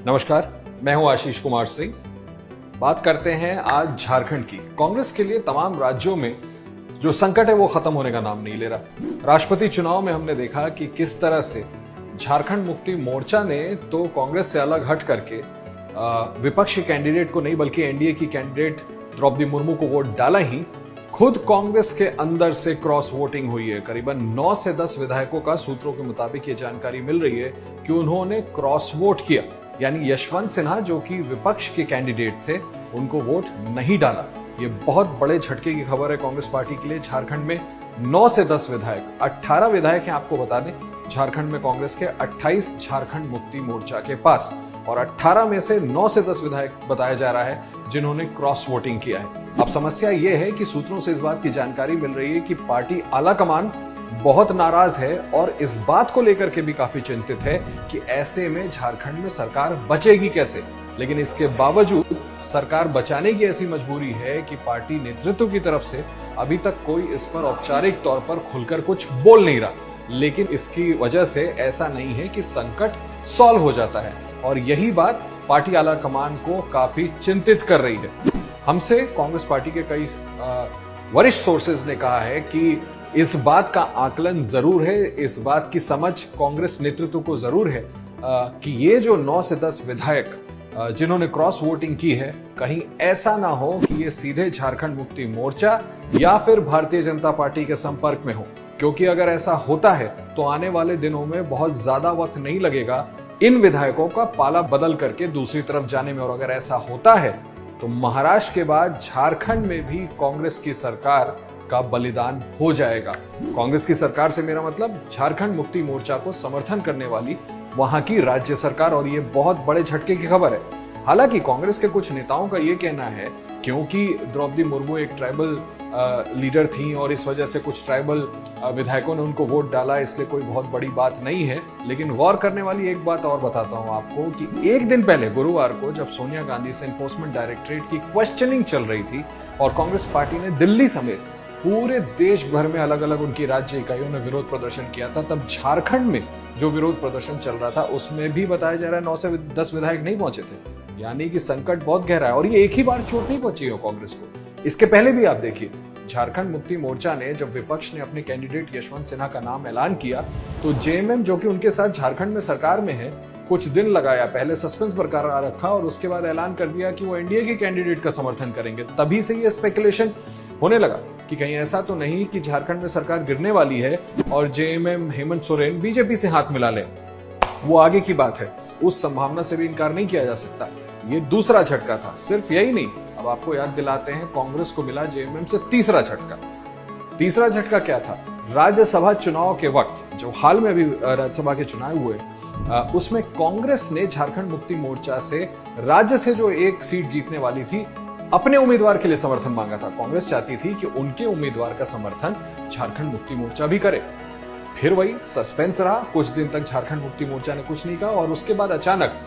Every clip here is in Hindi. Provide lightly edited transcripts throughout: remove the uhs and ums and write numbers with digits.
नमस्कार, मैं हूं आशीष कुमार सिंह। बात करते हैं आज झारखंड की। कांग्रेस के लिए तमाम राज्यों में जो संकट है वो खत्म होने का नाम नहीं ले रहा। राष्ट्रपति चुनाव में हमने देखा कि किस तरह से झारखंड मुक्ति मोर्चा ने तो कांग्रेस से अलग हट करके विपक्षी कैंडिडेट को नहीं बल्कि एनडीए की कैंडिडेट द्रौपदी मुर्मू को वोट डाला ही, खुद कांग्रेस के अंदर से क्रॉस वोटिंग हुई है। करीबन 9 से 10 विधायकों का सूत्रों के मुताबिक ये जानकारी मिल रही है कि उन्होंने क्रॉस वोट किया, यानी यशवंत सिन्हा जो कि विपक्ष के कैंडिडेट थे उनको वोट नहीं डाला। ये बहुत बड़े झटके की खबर है कांग्रेस पार्टी के लिए। झारखंड में 9 से 10 विधायक, 18 विधायक हैं आपको बता दें झारखंड में कांग्रेस के, 28 झारखंड मुक्ति मोर्चा के पास, और 18 में से 9 से 10 विधायक बताया जा रहा है जिन्होंने क्रॉस वोटिंग किया है। अब समस्या यह है कि सूत्रों से इस बात की जानकारी मिल रही है कि पार्टी आला कमान बहुत नाराज है और इस बात को लेकर के भी काफी चिंतित है कि ऐसे में झारखंड में सरकार बचेगी कैसे। लेकिन इसके बावजूद सरकार बचाने की ऐसी मजबूरी है कि पार्टी नेतृत्व की तरफ से अभी तक कोई इस पर औपचारिक तौर पर खुलकर कुछ बोल नहीं रहा। लेकिन इसकी वजह से ऐसा नहीं है कि संकट सॉल्व हो जाता है, और यही बात पार्टी आला कमान को काफी चिंतित कर रही है। हमसे कांग्रेस पार्टी के कई वरिष्ठ सोर्सेज ने कहा है कि इस बात का आकलन जरूर है, इस बात की समझ कांग्रेस नेतृत्व को जरूर है कि ये जो 9 से 10 विधायक जिन्होंने क्रॉस वोटिंग की है, कहीं ऐसा ना हो कि ये सीधे झारखंड मुक्ति मोर्चा या फिर भारतीय जनता पार्टी के संपर्क में हो। क्योंकि अगर ऐसा होता है तो आने वाले दिनों में बहुत ज्यादा वक्त नहीं लगेगा इन विधायकों का पाला बदल करके दूसरी तरफ जाने में। और अगर ऐसा होता है तो महाराष्ट्र के बाद झारखंड में भी कांग्रेस की सरकार का बलिदान हो जाएगा। कांग्रेस की सरकार से मेरा मतलब झारखंड मुक्ति मोर्चा को समर्थन करने वाली वहां की राज्य सरकार, और ये बहुत बड़े झटके की खबर है। हालांकि कांग्रेस के कुछ नेताओं का ये कहना है क्योंकि द्रौपदी मुर्मू एक ट्राइबल लीडर थी और इस वजह से कुछ ट्राइबल विधायकों ने उनको वोट डाला, इसलिए कोई बहुत बड़ी बात नहीं है। लेकिन गौर करने वाली एक बात और बताता हूं आपको कि एक दिन पहले गुरुवार को जब सोनिया गांधी से एनफोर्समेंट डायरेक्टरेट की क्वेश्चनिंग चल रही थी और कांग्रेस पार्टी ने दिल्ली समेत पूरे देश भर में अलग अलग उनकी राज्य इकाइयों ने विरोध प्रदर्शन किया था, तब झारखंड में जो विरोध प्रदर्शन चल रहा था उसमें भी बताया जा रहा है 9 से 10 विधायक नहीं पहुंचे थे। यानी कि संकट बहुत गहरा है, और ये एक ही बार चोट नहीं पहुंची है कांग्रेस को। इसके पहले भी आप देखिए, झारखंड मुक्ति मोर्चा ने जब विपक्ष ने अपने कैंडिडेट यशवंत सिन्हा का नाम ऐलान किया तो जेएमएम जो कि उनके साथ झारखंड में सरकार में है, कुछ दिन लगाया, पहले सस्पेंस बरकरार रखा और उसके बाद ऐलान कर दिया कि वो एनडीए के कैंडिडेट का समर्थन करेंगे। तभी से ये स्पेकुलेशन होने लगा कि कहीं ऐसा तो नहीं कि झारखंड में सरकार गिरने वाली है और जेएमएम हेमंत सोरेन बीजेपी से हाथ मिला ले। वो आगे की बात है, उस संभावना से भी इनकार नहीं किया जा सकता। ये दूसरा झटका था। सिर्फ यही नहीं, अब आपको याद दिलाते हैं कांग्रेस को मिला जेएमएम से तीसरा झटका। तीसरा झटका क्या था? राज्यसभा चुनाव के वक्त, जो हाल में अभी राज्यसभा के चुनाव हुए, उसमें कांग्रेस ने झारखंड मुक्ति मोर्चा से राज्य से जो एक सीट जीतने वाली थी अपने उम्मीदवार के लिए समर्थन मांगा था। कांग्रेस चाहती थी कि उनके उम्मीदवार का समर्थन झारखंड मुक्ति मोर्चा भी करे। फिर वही सस्पेंस रहा, कुछ दिन तक झारखंड मुक्ति मोर्चा ने कुछ नहीं कहा और उसके बाद अचानक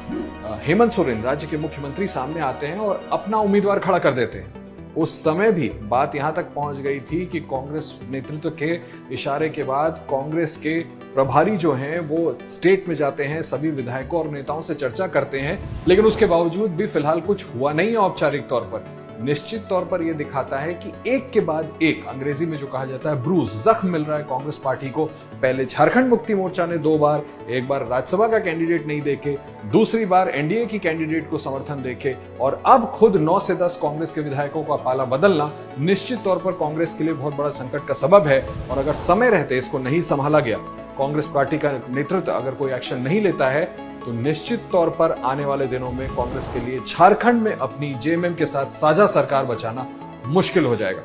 हेमंत सोरेन राज्य के मुख्यमंत्री सामने आते हैं और अपना उम्मीदवार खड़ा कर देते हैं। उस समय भी बात यहां तक पहुंच गई थी कि कांग्रेस नेतृत्व के इशारे के बाद कांग्रेस के प्रभारी जो हैं वो स्टेट में जाते हैं, सभी विधायकों और नेताओं से चर्चा करते हैं, लेकिन उसके बावजूद भी फिलहाल कुछ हुआ नहीं है औपचारिक तौर पर। निश्चित तौर पर यह दिखाता है कि एक के बाद एक, अंग्रेजी में जो कहा जाता है ब्रूज, जख्म मिल रहा है कांग्रेस पार्टी को। पहले झारखंड मुक्ति मोर्चा ने 2 बार, एक बार राज्यसभा का कैंडिडेट नहीं देखे, दूसरी बार एनडीए की कैंडिडेट को समर्थन देखे, और अब खुद 9 से 10 कांग्रेस के विधायकों का पाला बदलना निश्चित तौर पर कांग्रेस के लिए बहुत बड़ा संकट का सबब है। और अगर समय रहते इसको नहीं संभाला गया, कांग्रेस पार्टी का नेतृत्व अगर कोई एक्शन नहीं लेता है, तो निश्चित तौर पर आने वाले दिनों में कांग्रेस के लिए झारखंड में अपनी जेएमएम के साथ साझा सरकार बचाना मुश्किल हो जाएगा।